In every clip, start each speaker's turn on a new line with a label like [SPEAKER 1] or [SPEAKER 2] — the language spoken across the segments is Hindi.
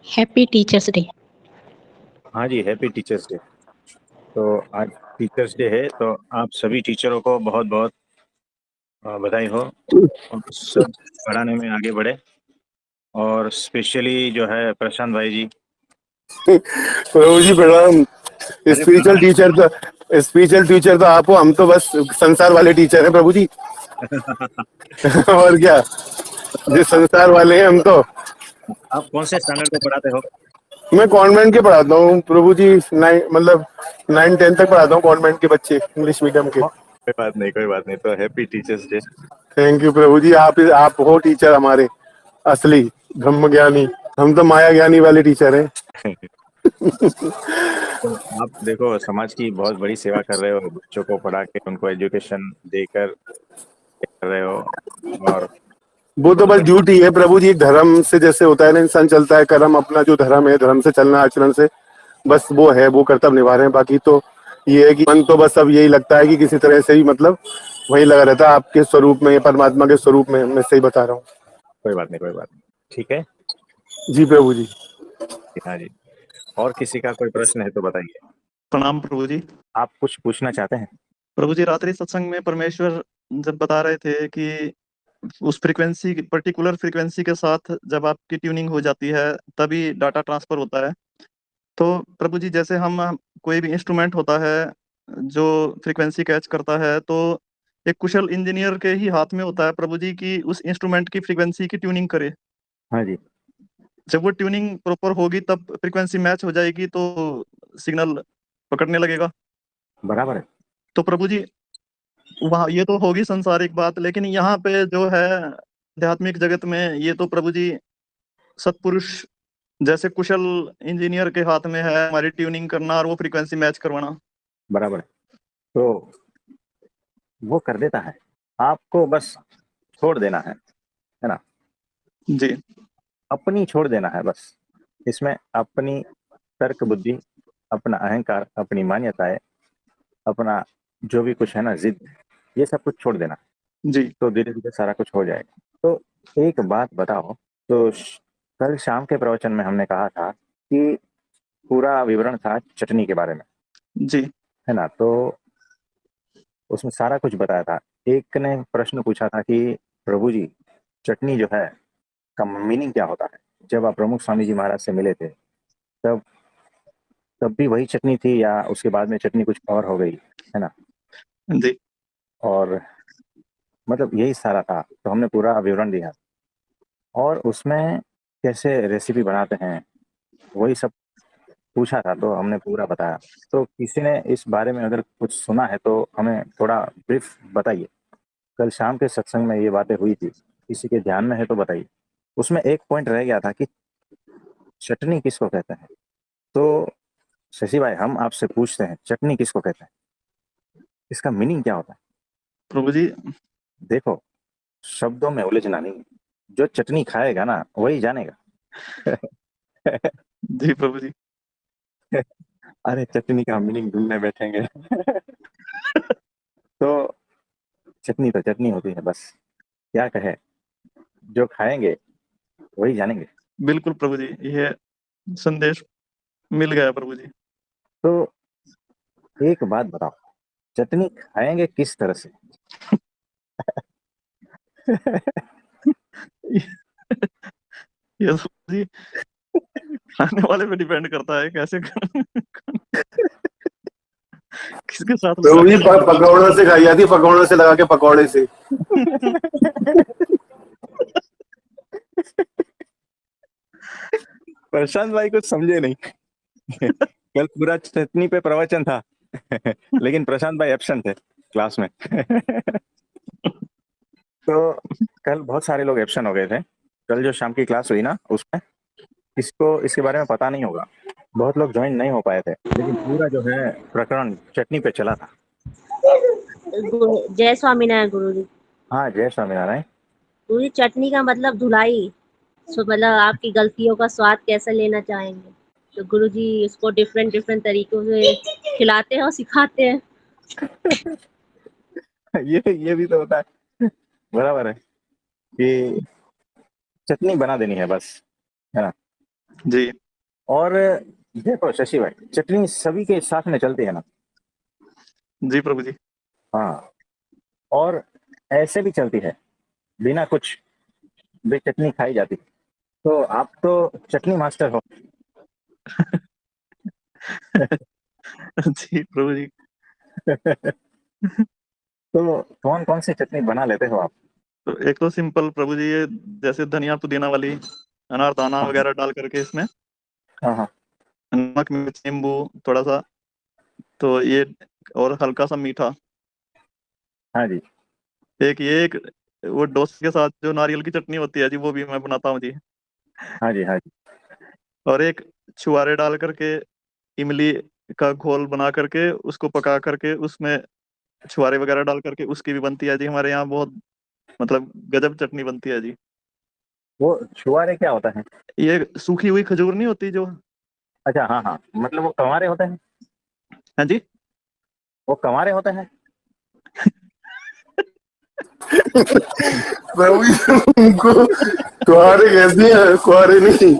[SPEAKER 1] Happy teachers day.
[SPEAKER 2] हाँ जी, हैप्पी टीचर्स डे। तो आज टीचर्स डे है, तो आप सभी टीचरों को बहुत बहुत बधाई हो और सब पढ़ाने में आगे बढ़े। और स्पेशली जो है प्रशांत भाई जी।
[SPEAKER 3] प्रभु जी प्रणाम।
[SPEAKER 2] अरे
[SPEAKER 3] स्पिरिचुअल टीचर तो आप हो, हम तो बस संसार वाले टीचर हैं प्रभु जी। और क्या, जिस संसार वाले हैं हम तो।
[SPEAKER 2] आप कौन से स्टैंडर्ड को पढ़ाते हो?
[SPEAKER 3] मैं कॉन्वेंट के पढ़ाता हूँ प्रभु जी। मतलब 9-10 तक पढ़ाता हूँ कॉन्वेंट के बच्चे, इंग्लिश मीडियम के।
[SPEAKER 2] कोई बात नहीं, कोई बात नहीं। तो happy teachers day.
[SPEAKER 3] Thank you Prabhu ji. आप हो टीचर हमारे असली ब्रह्म ज्ञानी। हम तो माया ज्ञानी वाले टीचर हैं।
[SPEAKER 2] तो आप देखो, समाज की बहुत बड़ी सेवा कर रहे हो, बच्चों को पढ़ा के उनको एजुकेशन देकर कर रहे हो। और
[SPEAKER 3] वो तो
[SPEAKER 2] बहुत
[SPEAKER 3] बस
[SPEAKER 2] बड़ी।
[SPEAKER 3] ड्यूटी है प्रभु जी। धर्म से जैसे होता है ना, इंसान चलता है, कर्म अपना जो धर्म है, धर्म से चलना, आचरण से, बस वो है, वो कर्तव्य निभा रहे हैं। बाकी तो ये है कि मन तो बस अब यही लगता है कि किसी तरह से ही मतलब वही लगा रहता है आपके स्वरूप में, परमात्मा के स्वरूप में। मैं सही बता रहा हूँ?
[SPEAKER 2] कोई बात नहीं, कोई बात नहीं। ठीक है।
[SPEAKER 3] जी प्रभु जी।
[SPEAKER 2] हाँ जी। और किसी का कोई प्रश्न है तो बताइए।
[SPEAKER 4] प्रणाम प्रभु जी।
[SPEAKER 2] आप कुछ पूछना चाहते हैं?
[SPEAKER 4] प्रभु जी, रात्रि सत्संग में परमेश्वर जब बता रहे थे कि उस फ्रीक्वेंसी, पर्टिकुलर फ्रीक्वेंसी के साथ जब आपकी ट्यूनिंग हो जाती है तभी डाटा ट्रांसफर होता है। तो प्रभु जी, जैसे हम कोई भी इंस्ट्रूमेंट होता है जो फ्रीक्वेंसी कैच करता है, तो एक कुशल इंजीनियर के ही हाथ में होता है प्रभु जी कि उस इंस्ट्रूमेंट की फ्रीक्वेंसी की ट्यूनिंग करे।
[SPEAKER 2] हाँ जी।
[SPEAKER 4] जब वो ट्यूनिंग प्रॉपर होगी तब फ्रीक्वेंसी मैच हो जाएगी तो सिग्नल पकड़ने लगेगा।
[SPEAKER 2] बराबर है।
[SPEAKER 4] तो प्रभु जी, वहाँ ये तो होगी संसारिक बात, लेकिन यहाँ पे जो है आध्यात्मिक जगत में, ये तो प्रभु जी सत्पुरुष जैसे कुशल इंजीनियर के हाथ में है हमारी ट्यूनिंग करना और वो फ्रीक्वेंसी मैच करवाना।
[SPEAKER 2] बराबर है। तो वो कर देता है, आपको बस छोड़ देना है ना?
[SPEAKER 4] जी
[SPEAKER 2] अपनी छोड़ देना है बस। इसमें अपनी तर्क बुद्धि, अपना अहंकार, अपनी मान्यताएं, अपना जो भी कुछ है ना, जिद, ये सब कुछ छोड़ देना।
[SPEAKER 4] जी
[SPEAKER 2] तो धीरे धीरे सारा कुछ हो जाएगा। तो एक बात बताओ, तो कल शाम के प्रवचन में हमने कहा था कि पूरा विवरण था चटनी के बारे में,
[SPEAKER 4] जी
[SPEAKER 2] है ना? तो उसमें सारा कुछ बताया था। एक ने प्रश्न पूछा था कि प्रभु जी, चटनी जो है का मीनिंग क्या होता है? जब आप प्रमुख स्वामी जी महाराज से मिले थे, तब तब भी वही चटनी थी या उसके बाद में चटनी कुछ और हो गई, है ना?
[SPEAKER 4] जी
[SPEAKER 2] और मतलब यही सारा था। तो हमने पूरा विवरण दिया और उसमें कैसे रेसिपी बनाते हैं वही सब पूछा था, तो हमने पूरा बताया। तो किसी ने इस बारे में अगर कुछ सुना है तो हमें थोड़ा ब्रीफ बताइए। कल शाम के सत्संग में ये बातें हुई थी, किसी के ध्यान में है तो बताइए। उसमें एक पॉइंट रह गया था कि चटनी किसको कहते हैं। तो शशि भाई, हम आपसे पूछते हैं, चटनी किसको कहते हैं? इसका मीनिंग क्या होता है?
[SPEAKER 4] प्रभु जी।
[SPEAKER 2] देखो, शब्दों में उलझना नहीं, जो चटनी खाएगा ना वही जानेगा।
[SPEAKER 4] जी प्रभु जी।
[SPEAKER 2] अरे चटनी का मीनिंग ढूंढने बैठेंगे। तो चटनी तो चटनी होती है बस, क्या कहे, जो खाएंगे वही जानेंगे।
[SPEAKER 4] बिल्कुल प्रभु जी, ये संदेश मिल गया प्रभु जी।
[SPEAKER 2] तो एक बात बताओ, चटनी खाएंगे किस तरह से?
[SPEAKER 4] ये तो जी खाने वाले पे डिपेंड करता है कैसे किसके साथ
[SPEAKER 3] प्रभु जी
[SPEAKER 4] लगाना
[SPEAKER 3] पकौड़ों से खाई जाती है, पकौड़ों से लगा के, पकौड़े से।
[SPEAKER 2] प्रशांत भाई कुछ समझे नहीं। कल पूरा चटनी पे प्रवचन था। लेकिन प्रशांत भाई एब्सेंट थे क्लास में। तो कल बहुत सारे लोग एब्सेंट हो गए थे। कल जो शाम की क्लास हुई ना, उसमें किसको इसके बारे में पता नहीं होगा, बहुत लोग ज्वाइन नहीं हो पाए थे, लेकिन पूरा जो है प्रकरण चटनी पे चला था।
[SPEAKER 5] जय स्वामीनारायण गुरु जी।
[SPEAKER 2] हाँ, जय स्वामीनारायण।
[SPEAKER 5] गुरु जी, चटनी का मतलब धुलाई। मतलब आपकी गलतियों का स्वाद कैसे लेना चाहेंगे, तो गुरु जी इसको डिफरेंट डिफरेंट तरीकों से खिलाते हैं और सिखाते हैं।
[SPEAKER 2] ये भी तो होता है। बराबर है कि चटनी बना देनी है बस, है ना?
[SPEAKER 4] जी
[SPEAKER 2] और देखो शशि भाई, चटनी सभी के साथ में चलती है ना।
[SPEAKER 4] जी प्रभु जी।
[SPEAKER 2] हाँ, और ऐसे भी चलती है, बिना कुछ भी चटनी खाई जाती है। तो आप तो चटनी मास्टर हो।
[SPEAKER 4] जी प्रभु जी।
[SPEAKER 2] तो कौन कौन सी चटनी बना लेते हो आप?
[SPEAKER 4] तो एक तो सिंपल प्रभु जी, ये जैसे धनिया पुदीना वाली, अनारदाना
[SPEAKER 2] हाँ
[SPEAKER 4] वगैरह डाल करके इसमें
[SPEAKER 2] हाँ हाँ
[SPEAKER 4] नमक मिर्च नींबू थोड़ा सा, तो ये, और हल्का सा मीठा।
[SPEAKER 2] हाँ जी
[SPEAKER 4] एक वो डोसे के साथ जो नारियल की चटनी होती है जी, वो भी मैं बनाता हूँ जी।
[SPEAKER 2] हाँ जी हाँ जी।
[SPEAKER 4] और एक छुआरे डाल करके इमली का घोल बना करके उसको पका करके उसमें छुआरे वगैरह डाल करके उसकी भी बनती है जी हमारे यहाँ, बहुत मतलब गजब चटनी बनती है जी।
[SPEAKER 2] वो छुआरे क्या होता है?
[SPEAKER 4] ये सूखी हुई खजूर नहीं होती जो।
[SPEAKER 2] अच्छा हाँ हाँ, मतलब वो कंवारे होते हैं?
[SPEAKER 4] हाँ जी।
[SPEAKER 2] वो कंवारे होते हैं?
[SPEAKER 3] प्रभु जी उनको कुआरे कहते हैं, कुआरे नहीं।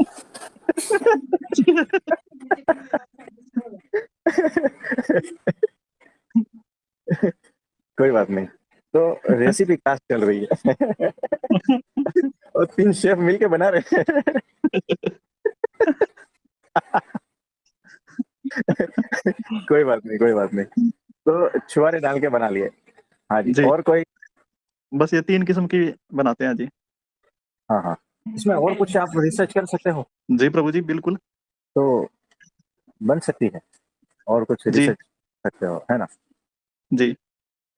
[SPEAKER 2] कोई बात नहीं। तो रेसिपी क्लास चल रही है और 3 शेफ मिलके बना रहे हैं। कोई बात नहीं, कोई बात नहीं। तो छुआरे डाल के बना लिए। हाँ जी,
[SPEAKER 4] जी
[SPEAKER 2] और कोई?
[SPEAKER 4] बस ये 3 किस्म की बनाते हैं जी।
[SPEAKER 2] हाँ हाँ, इसमें और कुछ आप रिसर्च कर सकते हो
[SPEAKER 4] जी प्रभु जी बिल्कुल।
[SPEAKER 2] तो बन सकती है, और कुछ
[SPEAKER 4] जी
[SPEAKER 2] रिसर्च सकते हो, है ना।
[SPEAKER 4] जी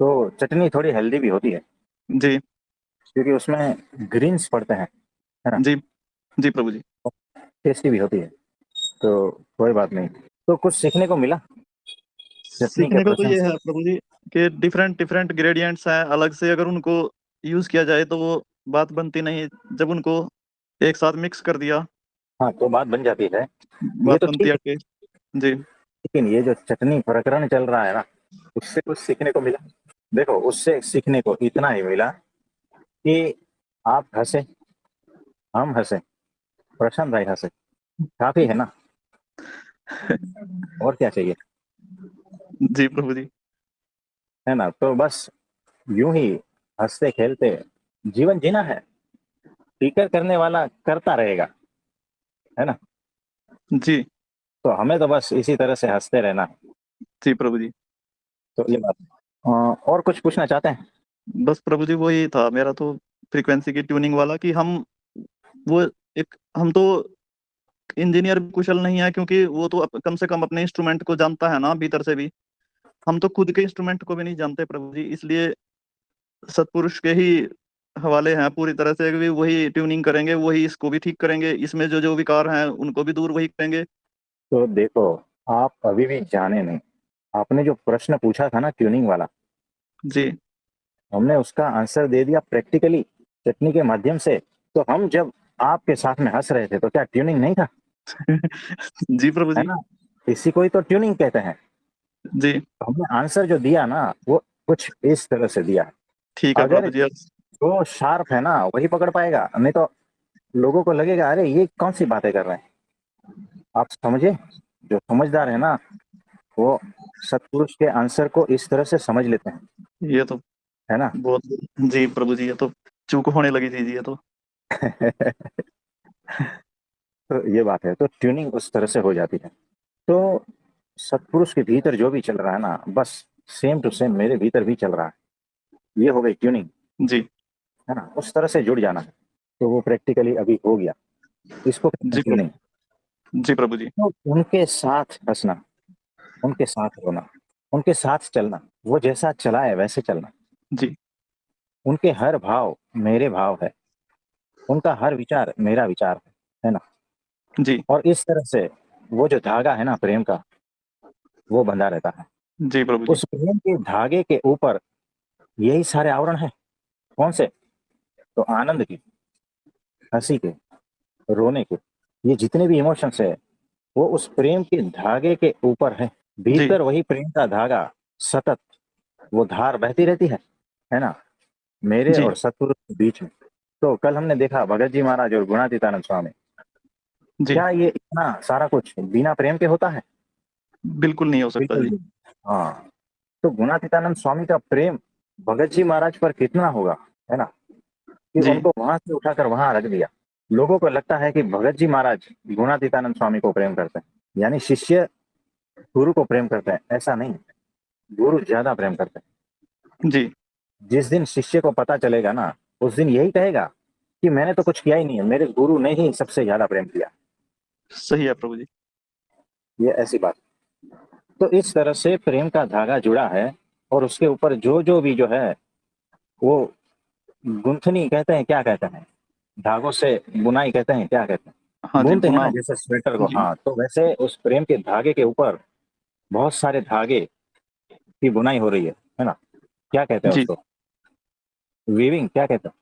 [SPEAKER 2] तो चटनी थोड़ी हेल्दी भी होती है,
[SPEAKER 4] जी
[SPEAKER 2] क्योंकि उसमें ग्रीन्स पड़ते हैं, है ना।
[SPEAKER 4] जी जी प्रभु जी।
[SPEAKER 2] टेस्टी भी होती है। तो कोई बात नहीं। तो कुछ सीखने को मिला चटनी के
[SPEAKER 4] सीखने को तो
[SPEAKER 2] प्रश्न
[SPEAKER 4] ये
[SPEAKER 2] से?
[SPEAKER 4] है प्रभु जी कि डिफरेंट डिफरेंट ग्रेडियंट्स हैं, अलग से अगर उनको यूज किया जाए तो वो बात बनती नहीं, जब उनको एक साथ मिक्स कर दिया
[SPEAKER 2] हाँ, तो बात बन जाती है। ये
[SPEAKER 4] बात
[SPEAKER 2] तो
[SPEAKER 4] बनती
[SPEAKER 2] ठीक
[SPEAKER 4] है
[SPEAKER 2] है,
[SPEAKER 4] टेस्ट। जी
[SPEAKER 2] लेकिन ये जो चटनी प्रकरण चल रहा है ना, उससे कुछ सीखने को मिला। देखो, उससे सीखने को इतना ही मिला कि आप हंसे, हम हंसे, प्रशांत भाई हंसे, काफी है ना। और क्या चाहिए,
[SPEAKER 4] जी प्रभु जी।
[SPEAKER 2] है ना। तो बस यूं ही हंसते खेलते जीवन जीना है। टीकर करने वाला करता रहेगा, है ना।
[SPEAKER 4] जी
[SPEAKER 2] तो हमें तो बस इसी तरह से हंसते रहना है।
[SPEAKER 4] जी प्रभु जी।
[SPEAKER 2] तो ये बात है। और कुछ पूछना चाहते हैं?
[SPEAKER 4] बस प्रभु जी वही था मेरा तो, फ्रीक्वेंसी की ट्यूनिंग वाला, कि हम वो एक, हम तो इंजीनियर भी कुशल नहीं है, क्योंकि वो तो कम से कम अपने इंस्ट्रूमेंट को जानता है ना भीतर से भी, हम तो खुद के इंस्ट्रूमेंट को भी नहीं जानते प्रभु जी, इसलिए सतपुरुष के ही हवाले हैं पूरी तरह से, कि वही ट्यूनिंग करेंगे, वही इसको भी ठीक करेंगे, इसमें जो जो विकार हैं उनको भी दूर वही करेंगे।
[SPEAKER 2] तो देखो, आप अभी भी जाने नहीं। आपने जो प्रश्न पूछा था ना ट्यूनिंग वाला,
[SPEAKER 4] जी
[SPEAKER 2] हमने उसका आंसर दे दिया प्रैक्टिकली, चटनी के माध्यम से। तो हम जब आपके साथ में हंस रहे थे तो क्या ट्यूनिंग नहीं था?
[SPEAKER 4] जी प्रभु
[SPEAKER 2] है
[SPEAKER 4] जी।
[SPEAKER 2] ना। इसी को ही तो ट्यूनिंग कहते हैं।
[SPEAKER 4] जी
[SPEAKER 2] तो हमने आंसर जो दिया ना, वो कुछ इस तरह से दिया।
[SPEAKER 4] ठीक है
[SPEAKER 2] अगर
[SPEAKER 4] प्रभु जी।
[SPEAKER 2] जो शार्प है ना वही पकड़ पाएगा, नहीं तो लोगों को लगेगा अरे ये कौन सी बातें कर रहे हैं। आप समझे, जो समझदार है ना, वो सत्पुरुष के आंसर को इस तरह से समझ लेते हैं,
[SPEAKER 4] ये तो
[SPEAKER 2] है ना।
[SPEAKER 4] बहुत, जी प्रभु जी ये तो चूक होने लगी थी जी ये तो।
[SPEAKER 2] तो ये बात है, तो ट्यूनिंग उस तरह से हो जाती है। तो सत्पुरुष के भीतर जो भी चल रहा है ना, बस सेम टू सेम मेरे भीतर भी चल रहा है। ये हो गई ट्यूनिंग,
[SPEAKER 4] जी
[SPEAKER 2] है ना। उस तरह से जुड़ जाना है। तो वो प्रैक्टिकली अभी हो गया, इसको कहते हैं
[SPEAKER 4] जी
[SPEAKER 2] ट्यूनिंग।
[SPEAKER 4] जी प्रभु जी।
[SPEAKER 2] तो उनके साथ हंसना, उनके साथ रोना, उनके साथ चलना, वो जैसा चला है वैसे चलना।
[SPEAKER 4] जी
[SPEAKER 2] उनके हर भाव मेरे भाव है, उनका हर विचार मेरा विचार है ना।
[SPEAKER 4] जी
[SPEAKER 2] और इस तरह से वो जो धागा है ना प्रेम का, वो बंधा रहता है।
[SPEAKER 4] जी प्रभु जी।
[SPEAKER 2] उस प्रेम के धागे के ऊपर यही सारे आवरण है। कौन से? तो आनंद की, हंसी के, रोने के, ये जितने भी इमोशंस है, वो उस प्रेम के धागे के ऊपर है।
[SPEAKER 4] जी
[SPEAKER 2] भीतर वही प्रेम का धागा सतत, वो धार बहती रहती है ना, मेरे
[SPEAKER 4] जी
[SPEAKER 2] और सतगुरु के बीच में। तो कल हमने देखा भगत जी महाराज और गुणातीतानंद स्वामी,
[SPEAKER 4] जी,
[SPEAKER 2] क्या ये इतना सारा कुछ बिना प्रेम के होता है?
[SPEAKER 4] बिल्कुल नहीं हो सकता
[SPEAKER 2] बिल्कुल
[SPEAKER 4] जी।
[SPEAKER 2] नहीं। हाँ, तो गुणातीतानंद स्वामी का प्रेम भगत जी महाराज पर कितना होगा, है ना? कि
[SPEAKER 4] जी,
[SPEAKER 2] उनको वहां से उठाकर वहां रख दिया। लोगों को लगता है कि भगत जी महाराज गुणातीतानंद स्वामी को प्रेम करते हैं, यानी शिष्य गुरु को प्रेम करते हैं, ऐसा नहीं। गुरु ज्यादा प्रेम करते हैं।
[SPEAKER 4] जी,
[SPEAKER 2] जिस दिन शिष्य को पता चलेगा ना, उस दिन यही कहेगा कि मैंने तो कुछ किया ही नहीं है, मेरे गुरु ने ही सबसे ज्यादा प्रेम किया।
[SPEAKER 4] सही है प्रभु जी।
[SPEAKER 2] ये ऐसी बात। तो इस तरह से प्रेम का धागा जुड़ा है, और उसके ऊपर जो जो भी जो है वो गुंथनी कहते हैं, क्या कहते हैं, धागों से बुनाई कहते हैं, क्या कहते हैं,
[SPEAKER 4] हाँ जी,
[SPEAKER 2] बुनते हैं
[SPEAKER 4] बुना
[SPEAKER 2] ना जैसे स्वेटर को।
[SPEAKER 4] जी,
[SPEAKER 2] हाँ, तो वैसे उस प्रेम के धागे के ऊपर बहुत सारे धागे की बुनाई हो रही है ना? क्या कहते हैं
[SPEAKER 4] जी,
[SPEAKER 2] उसको, वीविंग क्या कहते हैं?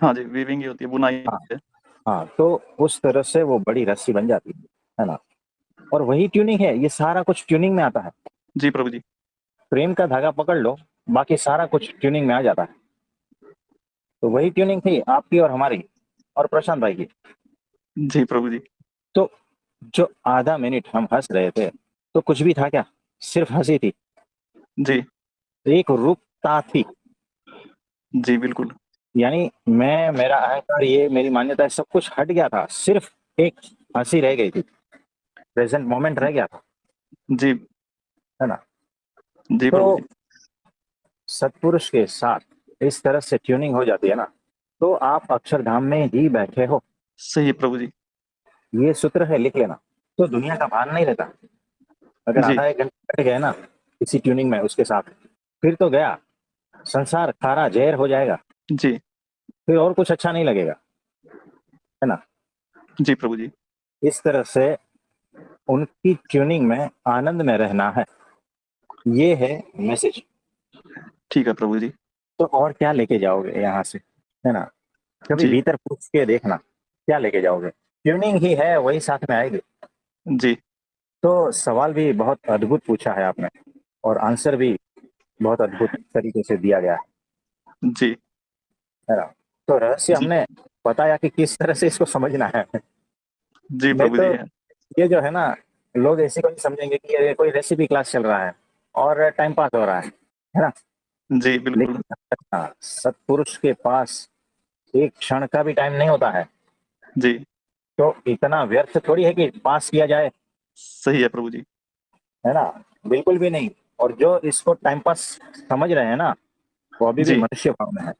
[SPEAKER 4] हाँ जी, वीविंग ही होती है, बुनाई
[SPEAKER 2] हाँ
[SPEAKER 4] होती है।
[SPEAKER 2] हाँ, तो उस तरह से वो बड़ी रस्सी बन जाती है ना? और वही ट्यूनिंग है, ये सारा कुछ ट्यूनिंग में आता है।
[SPEAKER 4] जी प्रभु जी।
[SPEAKER 2] प्रेम का धागा पकड़ लो, बाकी सारा कुछ ट्यूनिंग में आ जाता है। तो वही ट्यूनिंग थी आपकी और हमारी और प्रशांत भाई की।
[SPEAKER 4] जी प्रभु जी।
[SPEAKER 2] तो जो आधा मिनट हम हंस रहे थे, तो कुछ भी था क्या? सिर्फ हंसी थी,
[SPEAKER 4] जी,
[SPEAKER 2] एक रूपता थी।
[SPEAKER 4] जी बिल्कुल।
[SPEAKER 2] यानी मैं, मेरा अहंकार, ये मेरी मान्यता, सब कुछ हट गया था, सिर्फ एक हंसी रह गई थी, प्रेजेंट मोमेंट रह गया था,
[SPEAKER 4] जी,
[SPEAKER 2] है ना?
[SPEAKER 4] जी
[SPEAKER 2] तो
[SPEAKER 4] प्रभु जी।
[SPEAKER 2] सत्पुरुष के साथ इस तरह से ट्यूनिंग हो जाती है ना, तो आप अक्षरधाम में ही बैठे हो।
[SPEAKER 4] सही है प्रभु जी।
[SPEAKER 2] ये सूत्र है, लिख लेना। तो दुनिया का भान नहीं रहता। अगर
[SPEAKER 4] जी,
[SPEAKER 2] आधा एक घंटा बैठ गए ना इसी ट्यूनिंग में उसके साथ, फिर तो गया, संसार खारा जहर हो जाएगा,
[SPEAKER 4] जी,
[SPEAKER 2] फिर और कुछ अच्छा नहीं लगेगा, है ना?
[SPEAKER 4] जी प्रभु जी।
[SPEAKER 2] इस तरह से उनकी ट्यूनिंग में आनंद में रहना है, ये है मैसेज।
[SPEAKER 4] ठीक है प्रभु जी।
[SPEAKER 2] तो और क्या लेके जाओगे यहाँ से, है ना? कभी
[SPEAKER 4] जी,
[SPEAKER 2] भीतर पूछ के देखना, क्या लेके जाओगे? ट्यूनिंग ही है, वही साथ में आएगी।
[SPEAKER 4] जी,
[SPEAKER 2] तो सवाल भी बहुत अद्भुत पूछा है आपने, और आंसर भी बहुत अद्भुत तरीके से दिया गया
[SPEAKER 4] जी,
[SPEAKER 2] है ना? तो रहस्य
[SPEAKER 4] जी,
[SPEAKER 2] हमने बताया कि किस तरह से इसको समझना है।
[SPEAKER 4] जी
[SPEAKER 2] नहीं
[SPEAKER 4] प्रभु
[SPEAKER 2] तो
[SPEAKER 4] जी।
[SPEAKER 2] ये जो है ना, लोग ऐसे को नहीं समझेंगे कि ये कोई रेसिपी क्लास चल रहा है और टाइम पास हो रहा है ना?
[SPEAKER 4] जी, बिल्कुल।
[SPEAKER 2] लेकिन हाँ, सत्पुरुष के पास एक क्षण का भी टाइम नहीं होता है।
[SPEAKER 4] जी,
[SPEAKER 2] तो इतना व्यर्थ थोड़ी है कि पास किया जाए,
[SPEAKER 4] सही है प्रभु जी।
[SPEAKER 2] है ना? बिल्कुल भी नहीं। और जो इसको टाइम पास समझ रहे हैं ना, वो अभी भी
[SPEAKER 4] जी,
[SPEAKER 2] मनुष्य भाव में है,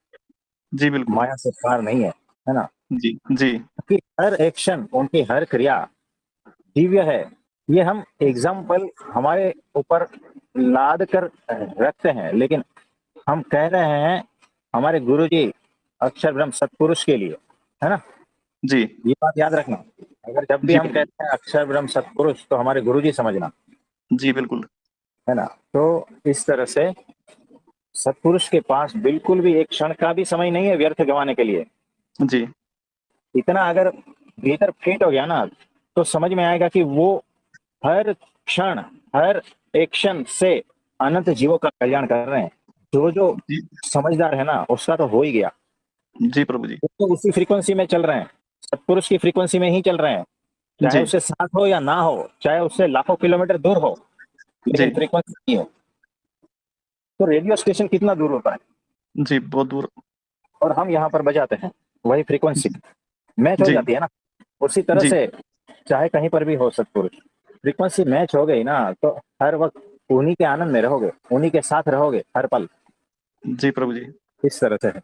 [SPEAKER 4] जी बिल्कुल।
[SPEAKER 2] माया से पार नहीं है ना?
[SPEAKER 4] जी, जी,
[SPEAKER 2] कि हर एक्शन, उनकी हर क्रिया दिव्य है। ये हम एग्जाम्पल हमारे ऊपर लाद कर रखते हैं, लेकिन हम कह रहे हैं हमारे गुरु जी अक्षर ब्रह्म सत्पुरुष के लिए, है ना?
[SPEAKER 4] जी,
[SPEAKER 2] ये बात याद रखना। अगर जब भी
[SPEAKER 4] जी
[SPEAKER 2] हम
[SPEAKER 4] प्रभु
[SPEAKER 2] कहते हैं अक्षर ब्रह्म सत्पुरुष, तो हमारे गुरु जी समझना,
[SPEAKER 4] जी। जी, बिल्कुल।
[SPEAKER 2] है ना? तो इस तरह से सत्पुरुष के पास बिल्कुल भी एक क्षण का भी समय नहीं है व्यर्थ गंवाने के लिए।
[SPEAKER 4] जी,
[SPEAKER 2] इतना अगर भीतर फिट हो गया ना, तो समझ में आएगा कि वो हर क्षण, हर एक्शन से अनंत जीवों का कल्याण कर रहे हैं। जो जो
[SPEAKER 4] जी,
[SPEAKER 2] समझदार है ना, उसका तो हो ही गया।
[SPEAKER 4] जी प्रभु जी।
[SPEAKER 2] वो तो उसी फ्रीक्वेंसी में चल रहे हैं, सत्पुरुष की फ्रीक्वेंसी में ही चल रहे हैं। चाहे
[SPEAKER 4] जी,
[SPEAKER 2] उससे साथ हो या ना हो, चाहे उससे लाखों किलोमीटर दूर हो, लेकिन
[SPEAKER 4] जी,
[SPEAKER 2] फ्रीक्वेंसी नहीं हो। तो रेडियो स्टेशन कितना दूर होता है,
[SPEAKER 4] जी, बहुत दूर।
[SPEAKER 2] और हम यहाँ पर बजाते हैं, वही फ्रीक्वेंसी मैच हो
[SPEAKER 4] जी,
[SPEAKER 2] जाती है ना। उसी तरह
[SPEAKER 4] जी,
[SPEAKER 2] से चाहे कहीं पर भी हो सत्पुरुष, फ्रीक्वेंसी मैच हो गई ना, तो हर वक्त उन्हीं के आनंद में रहोगे, उन्हीं के साथ रहोगे हर पल।
[SPEAKER 4] जी प्रभु जी।
[SPEAKER 2] इस तरह से है।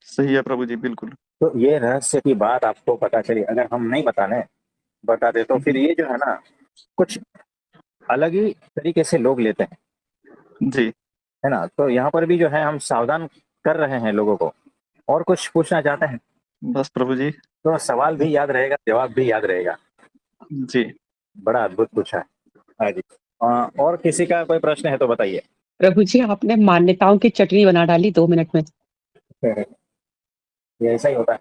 [SPEAKER 4] सही है प्रभु जी, बिल्कुल।
[SPEAKER 2] तो ये रहस्य की बात आपको पता चली, अगर हम नहीं बता दे, तो फिर
[SPEAKER 4] जी,
[SPEAKER 2] ये जो है ना, कुछ अलग ही तरीके से लोग लेते हैं,
[SPEAKER 4] जी।
[SPEAKER 2] है ना? तो यहाँ पर भी जो है हम सावधान कर रहे हैं लोगों को। और कुछ पूछना चाहते हैं
[SPEAKER 4] बस प्रभु जी।
[SPEAKER 2] तो सवाल भी याद रहेगा, जवाब भी याद रहेगा।
[SPEAKER 4] जी।
[SPEAKER 2] बड़ा अद्भुत पूछा है। हाँ जी। और किसी का कोई प्रश्न है तो बताइए।
[SPEAKER 1] प्रभु जी, आपने मान्यताओं की चटनी बना डाली 2 मिनट में।
[SPEAKER 2] ये ऐसा ही होता है।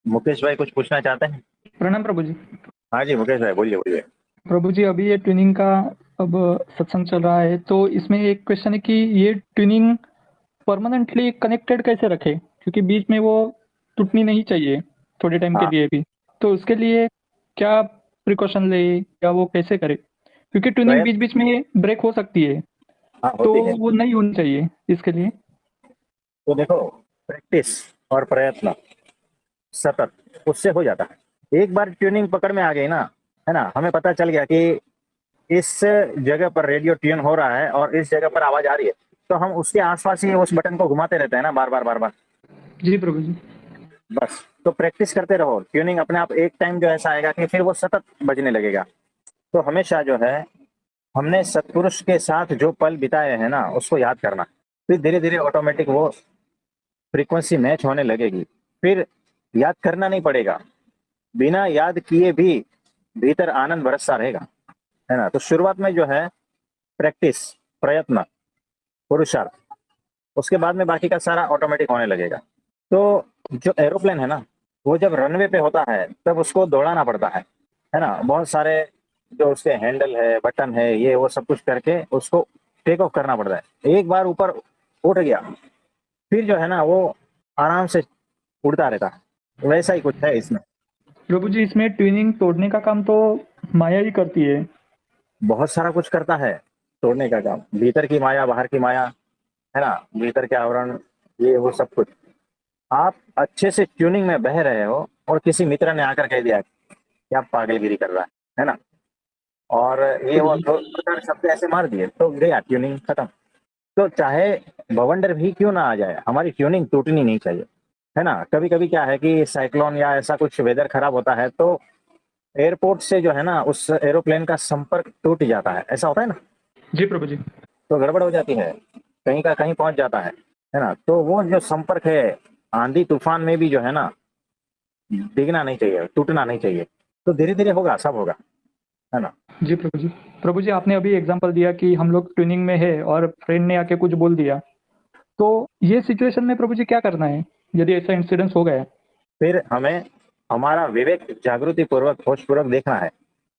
[SPEAKER 2] मुकेश भाई कुछ पूछना चाहते हैं?
[SPEAKER 6] प्रणाम प्रभु जी।
[SPEAKER 2] हाँ जी, मुकेश भाई बोलिए बोलिए।
[SPEAKER 6] प्रभु जी, अभी ये ट्यूनिंग का अब सत्संग चल रहा है, तो इसमें एक क्वेश्चन है कि ये ट्यूनिंग परमानेंटली कनेक्टेड कैसे रखें, क्योंकि बीच में वो टूटनी नहीं चाहिए थोड़े टाइम के
[SPEAKER 2] हाँ,
[SPEAKER 6] लिए भी। तो उसके लिए क्या प्रिकॉशन ले या वो कैसे करे? क्योंकि ट्यूनिंग
[SPEAKER 2] प्रयत्न
[SPEAKER 6] बीच-बीच में ब्रेक हो सकती है,
[SPEAKER 2] हाँ
[SPEAKER 6] तो
[SPEAKER 2] होती है।
[SPEAKER 6] वो नहीं होनी चाहिए इसके लिए।
[SPEAKER 2] तो देखो, प्रैक्टिस और प्रयत्न सतत, उससे हो जाता है। एक बार ट्यूनिंग पकड़ में आ गई ना, है ना, हमें पता चल गया कि इस जगह पर रेडियो ट्यून हो रहा है और इस जगह पर आवाज आ रही है, तो हम उसके आसपास ही उस बटन को घुमाते रहते हैं ना, बार बार बार बार।
[SPEAKER 6] जी प्रभु जी।
[SPEAKER 2] बस, तो प्रैक्टिस करते रहो, ट्यूनिंग अपने आप एक टाइम जो ऐसा आएगा कि फिर वो सतत बजने लगेगा। तो हमेशा जो है, हमने सत्पुरुष के साथ जो पल बिताए हैं ना, उसको याद करना, फिर धीरे धीरे ऑटोमेटिक वो फ्रीक्वेंसी मैच होने लगेगी। फिर याद करना नहीं पड़ेगा, बिना याद किए भी भीतर आनंद बरसता रहेगा, है ना। तो शुरुआत में जो है प्रैक्टिस, प्रयत्न, पुरुषार्थ, उसके बाद में बाकी का सारा ऑटोमेटिक होने लगेगा। तो जो एरोप्लेन है ना, वो जब रनवे पे होता है तब उसको दौड़ाना पड़ता है ना। बहुत सारे जो उसके हैंडल है, बटन है, ये वो सब कुछ करके उसको टेक ऑफ करना पड़ता है। एक बार ऊपर उठ गया, फिर जो है ना वो आराम से उड़ता रहता है। वैसा ही कुछ है इसमें।
[SPEAKER 6] प्रभु जी, इसमें ट्यूनिंग तोड़ने का काम तो माया ही करती है।
[SPEAKER 2] बहुत सारा कुछ करता है तोड़ने का काम, भीतर की माया, बाहर की माया, है ना, भीतर के आवरण, ये वो सब कुछ। आप अच्छे से ट्यूनिंग में बह रहे हो और किसी मित्र ने आकर कह दिया कि आप पागलगिरी कर रहा है ना, और ये वो दो प्रकार शब्द ऐसे मार दिए, तो गया ट्यूनिंग खत्म। तो चाहे बवंडर भी क्यों ना आ जाए, हमारी ट्यूनिंग टूटनी नहीं चाहिए, है ना। कभी कभी क्या है कि साइक्लोन या ऐसा कुछ वेदर खराब होता है, तो एयरपोर्ट से जो है ना उस एरोप्लेन का संपर्क टूट जाता है, ऐसा होता है ना,
[SPEAKER 6] जी प्रभु जी।
[SPEAKER 2] तो गड़बड़ हो जाती है, कहीं का कहीं पहुंच जाता है ना। तो वो जो संपर्क है, आंधी तूफान में भी जो है ना, डिगना नहीं चाहिए, टूटना नहीं चाहिए। तो धीरे धीरे होगा, सब होगा, है ना।
[SPEAKER 6] जी प्रभु जी। प्रभु जी, आपने अभी एग्जांपल दिया कि हम लोग ट्यूनिंग में है और फ्रेंड ने आके कुछ बोल दिया, तो ये सिचुएशन में प्रभु जी क्या करना है यदि ऐसा इंसिडेंस हो गया?
[SPEAKER 2] फिर हमें हमारा विवेक जागृति पूर्वक, होश पूर्वक देखना है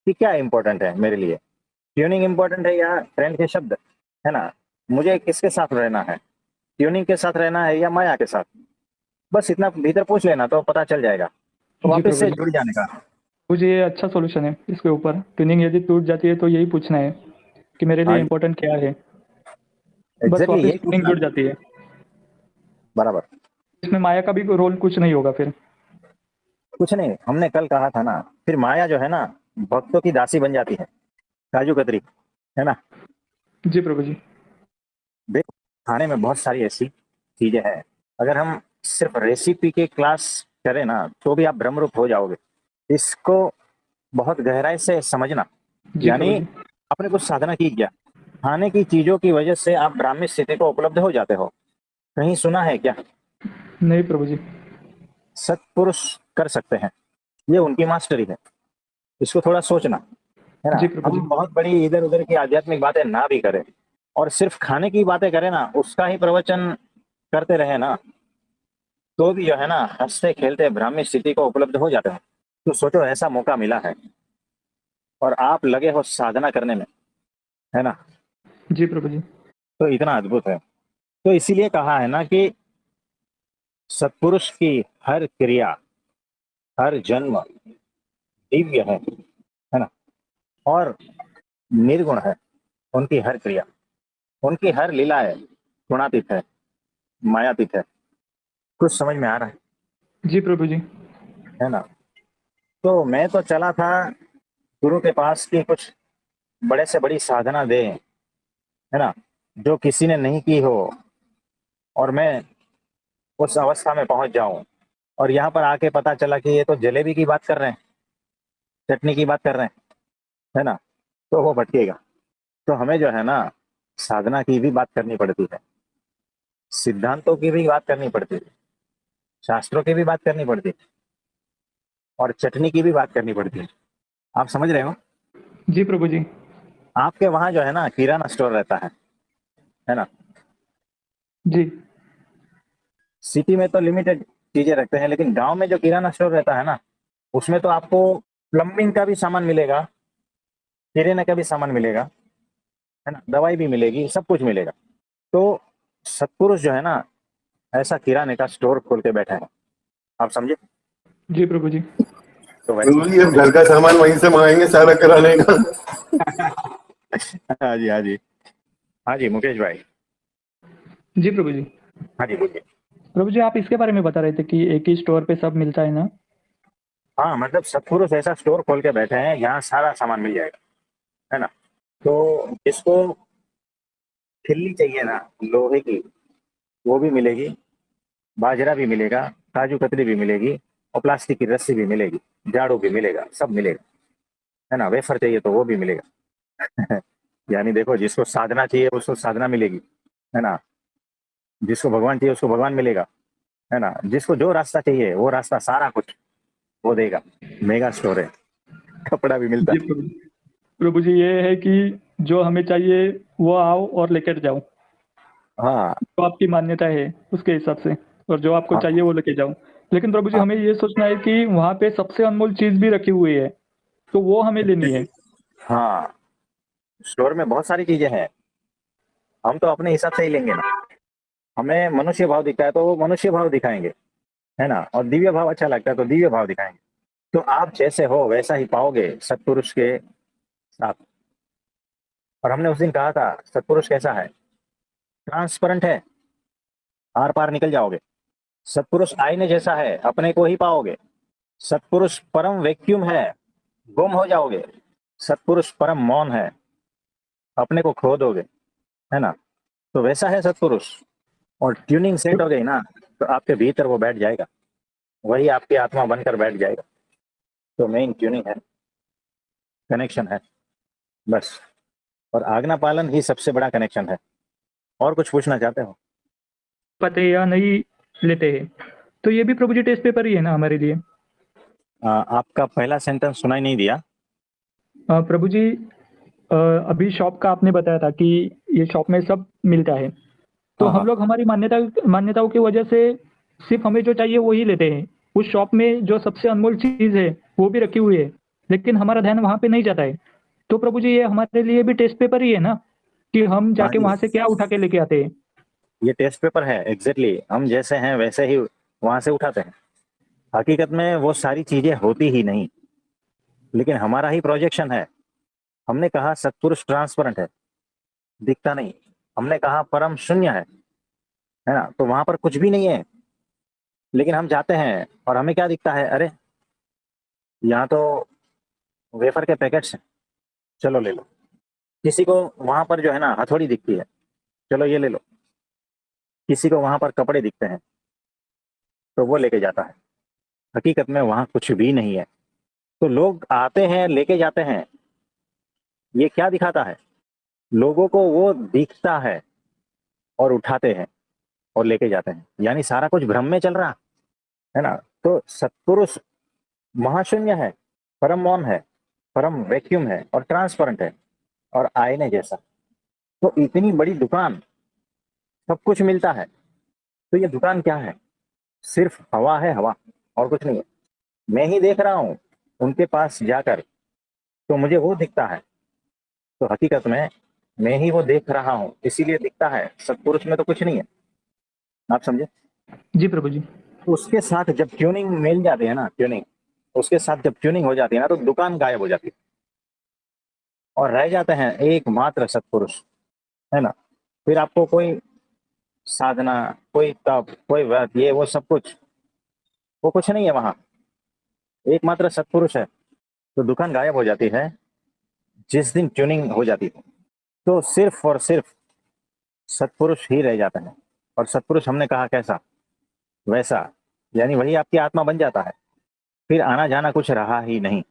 [SPEAKER 2] कि क्या इंपॉर्टेंट है मेरे लिए, ट्यूनिंग इंपॉर्टेंट है या फ्रेंड के शब्द, है ना। मुझे किसके साथ रहना है, ट्यूनिंग के साथ रहना है या माया के साथ, बस इतना भीतर पूछ लेना तो पता चल जाएगा, तो
[SPEAKER 6] जी
[SPEAKER 2] वापस
[SPEAKER 6] प्रभु
[SPEAKER 2] से
[SPEAKER 6] जी।
[SPEAKER 2] जुड़ जाने का।
[SPEAKER 6] मुझे ये अच्छा सॉल्यूशन है इसके ऊपर। ट्यूनिंग यदि टूट जाती है तो यही पूछना है कि मेरे लिए
[SPEAKER 2] हाँ,
[SPEAKER 6] इम्पोर्टेंट क्या है, बस
[SPEAKER 2] एग्जैक्टली
[SPEAKER 6] वापस
[SPEAKER 2] यही
[SPEAKER 6] ट्यूनिंग
[SPEAKER 2] पूछना,
[SPEAKER 6] जुड़ जाती है।
[SPEAKER 2] बराबर।
[SPEAKER 6] इसमें माया का भी रोल कुछ नहीं होगा फिर?
[SPEAKER 2] कुछ नहीं, हमने कल कहा था ना, फिर माया जो है ना भक्तों की दासी बन जाती है, काजू कतरी, है ना।
[SPEAKER 6] जी प्रभु जी।
[SPEAKER 2] देखो, खाने में बहुत सारी ऐसी चीजें हैं, अगर हम सिर्फ रेसिपी के क्लास करें ना तो भी आप भ्रमरूप हो जाओगे। इसको बहुत गहराई से समझना,
[SPEAKER 6] जी प्रभु
[SPEAKER 2] यानी
[SPEAKER 6] जी।
[SPEAKER 2] आपने कुछ साधना की क्या, खाने की चीजों की वजह से आप ब्राह्मी स्थिति को उपलब्ध हो जाते हो, कहीं सुना है क्या?
[SPEAKER 6] नहीं प्रभु जी।
[SPEAKER 2] सत्पुरुष कर सकते हैं, ये उनकी मास्टरी है, इसको थोड़ा सोचना, है
[SPEAKER 6] जी
[SPEAKER 2] ना।
[SPEAKER 6] प्रभु जी।
[SPEAKER 2] हम बहुत बड़ी इधर उधर की आध्यात्मिक बातें ना भी करें और सिर्फ खाने की बातें करें ना, उसका ही प्रवचन करते रहे ना, तो भी जो है ना हंसते खेलते ब्राह्मी स्थिति को उपलब्ध हो जाते हो। तो सोचो, ऐसा मौका मिला है और आप लगे हो साधना करने में, है ना,
[SPEAKER 6] जी प्रभु जी।
[SPEAKER 2] तो इतना अद्भुत है। तो इसीलिए कहा है ना कि सत्पुरुष की हर क्रिया, हर जन्म दिव्य है ना, और निर्गुण है उनकी हर क्रिया, उनकी हर लीलाएं गुणातीत है, मायातीत है। कुछ समझ में आ रहा
[SPEAKER 6] जी प्रभु जी।
[SPEAKER 2] है ना। तो मैं तो चला था गुरु के पास कि कुछ बड़े से बड़ी साधना दे, है ना, जो किसी ने नहीं की हो, और मैं उस अवस्था में पहुंच जाऊं। और यहाँ पर आके पता चला कि ये तो जलेबी की बात कर रहे हैं, चटनी की बात कर रहे हैं, है ना, तो वो भटकेगा। तो हमें जो है ना साधना की भी बात करनी पड़ती है, सिद्धांतों की भी बात करनी पड़ती है, शास्त्रों की भी बात करनी पड़ती है, और चटनी की भी बात करनी पड़ती है। आप समझ रहे हो?
[SPEAKER 6] जी प्रभु जी।
[SPEAKER 2] आपके वहां जो है ना किराना स्टोर रहता है ना।
[SPEAKER 6] जी।
[SPEAKER 2] सिटी में तो लिमिटेड चीजें रखते हैं, लेकिन गांव में जो किराना स्टोर रहता है ना, उसमें तो आपको प्लम्बिंग का भी सामान मिलेगा, किराने का भी सामान मिलेगा, है ना, दवाई भी मिलेगी, सब कुछ मिलेगा। तो सत्पुरुष जो है ना ऐसा किराने का स्टोर खोल के बैठा है, आप समझे।
[SPEAKER 6] जी प्रभु जी।
[SPEAKER 2] तो वैसे
[SPEAKER 3] गुरुजी अब घर का सामान वहीं से मंगाएंगे सारा कराने का।
[SPEAKER 2] हाँ जी, हाँ जी, हाँ जी, मुकेश भाई।
[SPEAKER 6] जी प्रभु जी।
[SPEAKER 2] हाँ जी, बोलिए।
[SPEAKER 6] प्रभु जी आप इसके बारे में बता रहे थे कि एक ही स्टोर पे सब मिलता है ना?
[SPEAKER 2] हाँ, मतलब सतपुरुष ऐसा स्टोर खोल के बैठे हैं, यहाँ सारा सामान मिल जाएगा, है ना। तो जिसको खिल्ली चाहिए ना लोहे की, वो भी मिलेगी, बाजरा भी मिलेगा, काजू कतरी भी मिलेगी, और प्लास्टिक की रस्सी भी मिलेगी, झाड़ू भी मिलेगा, सब मिलेगा, है ना। वेफर चाहिए तो वो भी मिलेगा। यानी देखो, जिसको साधना चाहिए उसको साधना मिलेगी, है ना। जिसको भगवान चाहिए उसको भगवान मिलेगा, है ना। जिसको जो रास्ता चाहिए वो रास्ता, सारा कुछ वो देगा। मेगा स्टोर है, कपड़ा भी मिलता
[SPEAKER 6] जी
[SPEAKER 2] है।
[SPEAKER 6] प्रभु जी। प्रभु जी ये है कि जो हमें चाहिए वो आओ और लेकर जाओ,
[SPEAKER 2] हाँ,
[SPEAKER 6] तो आपकी मान्यता है उसके हिसाब से, और जो आपको
[SPEAKER 2] हाँ,
[SPEAKER 6] चाहिए वो लेके जाओ। लेकिन प्रभु जी
[SPEAKER 2] हाँ,
[SPEAKER 6] हमें ये सोचना है कि वहाँ पे सबसे अनमोल चीज भी रखी हुई है, तो वो हमें लेनी है।
[SPEAKER 2] हाँ। स्टोर में बहुत सारी चीजें हैं, हम तो अपने हिसाब से ही लेंगे ना। हमें मनुष्य भाव दिखता है तो वो मनुष्य भाव दिखाएंगे, है ना। और दिव्य भाव अच्छा लगता है तो दिव्य भाव दिखाएंगे। तो आप जैसे हो वैसा ही पाओगे सत्पुरुष के साथ। और हमने उस दिन कहा था सत्पुरुष कैसा है, ट्रांसपेरेंट है, आर पार निकल जाओगे। सत्पुरुष आईने जैसा है, अपने को ही पाओगे। सत्पुरुष परम वैक्यूम है, गुम हो जाओगे। सत्पुरुष परम मौन है, अपने को खो दोगे, है ना। तो वैसा है सत्पुरुष। और ट्यूनिंग सेट हो गई ना, तो आपके भीतर वो बैठ जाएगा, वही आपकी आत्मा बनकर बैठ जाएगा। तो मेन ट्यूनिंग है, कनेक्शन है, बस। और आज्ञा पालन ही सबसे बड़ा कनेक्शन है। और कुछ पूछना चाहते हो?
[SPEAKER 6] पते या नहीं लेते हैं, तो ये भी प्रभु जी टेस्ट पेपर ही है ना हमारे लिए।
[SPEAKER 2] आपका पहला सेंटेंस सुनाई नहीं दिया।
[SPEAKER 6] प्रभु जी अभी शॉप का आपने बताया था कि ये शॉप में सब मिलता है, तो
[SPEAKER 2] हाँ,
[SPEAKER 6] हम
[SPEAKER 2] हाँ।
[SPEAKER 6] लोग हमारी मान्यताओं की वजह से सिर्फ हमें जो चाहिए वो ही लेते हैं। उस शॉप में जो सबसे अनमोल चीज है वो भी रखी हुई है, लेकिन हमारा ध्यान वहां पे नहीं जाता है। तो प्रभु जी ये हमारे लिए भी टेस्ट पेपर ही है ना, कि हम
[SPEAKER 2] हाँ
[SPEAKER 6] जाके
[SPEAKER 2] जी,
[SPEAKER 6] वहां से क्या उठा के लेके आते हैं।
[SPEAKER 2] ये टेस्ट पेपर है, एग्जैक्टली हम जैसे हैं वैसे ही वहां से उठाते हैं। हकीकत में वो सारी चीजें होती ही नहीं, लेकिन हमारा ही प्रोजेक्शन है। हमने कहा सत्पुरुष ट्रांसपेरेंट है, दिखता नहीं। हमने कहा परम शून्य है ना। तो वहां पर कुछ भी नहीं है, लेकिन हम जाते हैं और हमें क्या दिखता है, अरे यहाँ तो वेफर के पैकेट्स हैं, चलो ले लो। किसी को वहां पर जो है ना हथौड़ी दिखती है, चलो ये ले लो। किसी को वहां पर कपड़े दिखते हैं तो वो लेके जाता है। हकीकत में वहां कुछ भी नहीं है। तो लोग आते हैं, लेके जाते हैं। ये क्या दिखाता है? लोगों को वो दिखता है और उठाते हैं और लेके जाते हैं, यानी सारा कुछ भ्रम में चल रहा है ना। तो सत्पुरुष महाशून्य है, परम मौन है, परम वैक्यूम है, और ट्रांसपेरेंट है, और आईने जैसा। तो इतनी बड़ी दुकान, सब कुछ मिलता है। तो ये दुकान क्या है? सिर्फ हवा है, हवा, और कुछ नहीं है। मैं ही देख रहा हूं उनके पास जाकर, तो मुझे वो दिखता है। तो हकीकत में मैं ही वो देख रहा हूं, इसीलिए दिखता है। सत्पुरुष में तो कुछ नहीं है, आप समझे।
[SPEAKER 6] जी प्रभु जी।
[SPEAKER 2] उसके साथ जब ट्यूनिंग मिल जाती है ना, ट्यूनिंग, उसके साथ जब ट्यूनिंग हो जाती है ना, तो दुकान गायब हो जाती है और रह जाते हैं एकमात्र सत्पुरुष, है ना। फिर आपको कोई साधना, कोई तप, कोई व्रत, ये वो सब कुछ, वो कुछ नहीं है वहां। एकमात्र सत्पुरुष है। तो दुकान गायब हो जाती है जिस दिन ट्यूनिंग हो जाती है। तो सिर्फ और सिर्फ सत्पुरुष ही रह जाता है। और सत्पुरुष हमने कहा कैसा, वैसा, यानी वही आपकी आत्मा बन जाता है। फिर आना जाना कुछ रहा ही नहीं,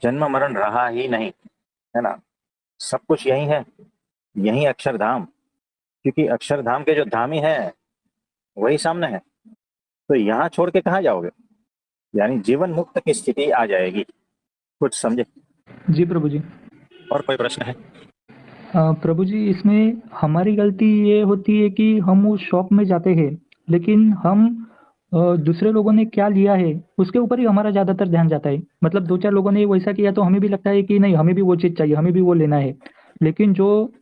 [SPEAKER 2] जन्म मरण रहा ही नहीं, है ना। सब कुछ यही है, यही अक्षरधाम। क्योंकि अक्षरधाम के जो धामी है वही सामने है। तो यहाँ छोड़ के कहाँ जाओगे? यानी जीवन मुक्त की स्थिति आ जाएगी। कुछ समझे?
[SPEAKER 6] जी प्रभु जी।
[SPEAKER 2] और कोई प्रश्न है?
[SPEAKER 6] प्रभु जी इसमें हमारी गलती ये होती है कि हम उस शॉप में जाते हैं, लेकिन हम दूसरे लोगों ने क्या लिया है उसके ऊपर ही हमारा ज्यादातर ध्यान जाता है। मतलब दो चार लोगों ने वैसा किया तो हमें भी लगता है कि नहीं हमें भी वो चीज चाहिए, हमें भी वो लेना है। लेकिन जो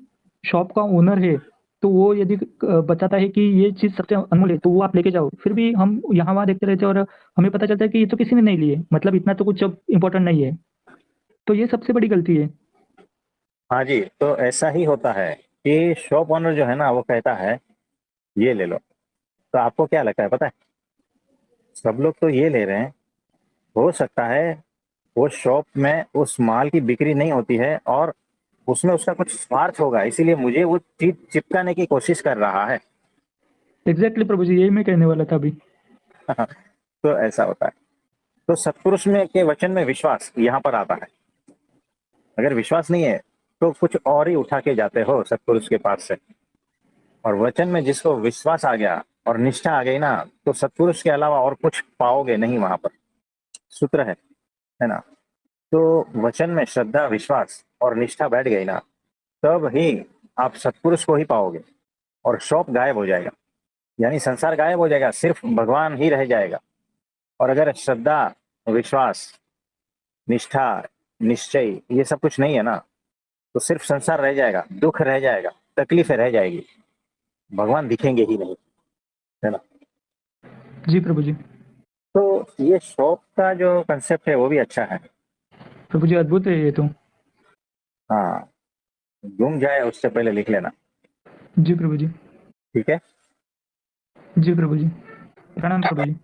[SPEAKER 6] शॉप का ओनर है तो वो यदि बताता है कि ये चीज सबसे अनमोल है तो वो आप लेके जाओ, फिर भी हम यहाँ वहाँ देखते रहते हैं और हमें पता चलता है कि ये तो किसी ने नहीं लिए, मतलब इतना तो कुछ इम्पोर्टेंट नहीं है। तो ये सबसे बड़ी गलती है।
[SPEAKER 2] हाँ जी, तो ऐसा ही होता है कि शॉप ओनर जो है ना वो कहता है ये ले लो, तो आपको क्या लगता है पता है, सब लोग तो ये ले रहे हैं, हो सकता है वो शॉप में उस माल की बिक्री नहीं होती है और उसमें उसका कुछ स्वार्थ होगा, इसीलिए मुझे वो चीज चिपकाने की कोशिश कर रहा है।
[SPEAKER 6] एग्जैक्टली प्रभु जी, यही मैं कहने वाला था अभी।
[SPEAKER 2] तो ऐसा होता है। तो सत्पुरुष में के वचन में विश्वास यहाँ पर आता है। अगर विश्वास नहीं है तो कुछ और ही उठा के जाते हो सत्पुरुष के पास से, और वचन में जिसको विश्वास आ गया और निष्ठा आ गई ना, तो सत्पुरुष के अलावा और कुछ पाओगे नहीं वहां पर। सूत्र है ना। तो वचन में श्रद्धा, विश्वास और निष्ठा बैठ गई ना, तब ही आप सत्पुरुष को ही पाओगे और शॉप गायब हो जाएगा, यानी संसार गायब हो जाएगा, सिर्फ भगवान ही रह जाएगा। और अगर श्रद्धा, विश्वास, निष्ठा, निश्चय ये सब कुछ नहीं है ना, तो सिर्फ संसार रह जाएगा, दुख रह जाएगा, तकलीफें रह जाएगी, भगवान दिखेंगे ही नहीं, है ना।
[SPEAKER 6] जी प्रभु जी।
[SPEAKER 2] तो ये शॉप का जो कंसेप्ट है वो भी अच्छा है।
[SPEAKER 6] प्रभु जी अद्भुत है ये तो।
[SPEAKER 2] हाँ, गुम जाए उससे पहले लिख लेना,
[SPEAKER 6] जी प्रभु जी।
[SPEAKER 2] ठीक है।
[SPEAKER 6] जी प्रभु जी, प्रणाम प्रभु जी।